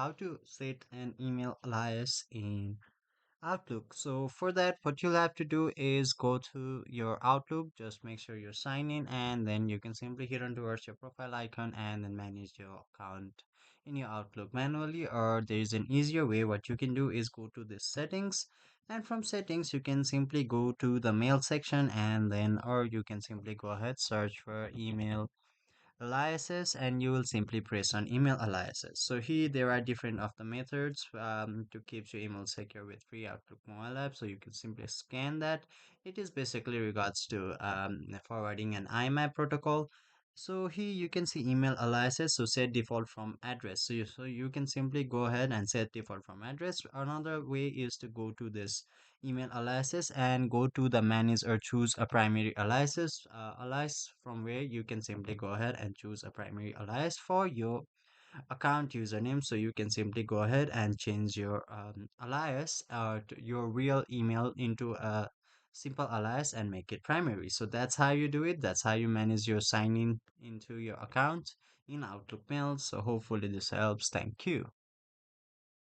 How to set an email alias in Outlook. So for that, what you'll have to do is go to your Outlook, just make sure you're signed in, and then you can simply hit on towards your profile icon and then manage your account in your Outlook manually. Or there is an easier way. What you can do is go to the settings, and from settings you can simply go to the mail section, and then or you can simply go ahead search for email aliases, and you will simply press on email aliases. So here there are different of the methods to keep your email secure with free Outlook mobile app. So you can simply scan that. It is basically regards to forwarding an IMAP protocol. So here you can see email aliases. So set default from address. So you can simply go ahead and set default from address. Another way is to go to this email aliases and go to the manage or choose a primary alias, from where you can simply go ahead and choose a primary alias for your account username. So you can simply go ahead and change your alias to your real email into a simple alias and make it primary. So that's how you do it. That's how you manage your sign in into your account in Outlook Mail. So hopefully this helps. Thank you.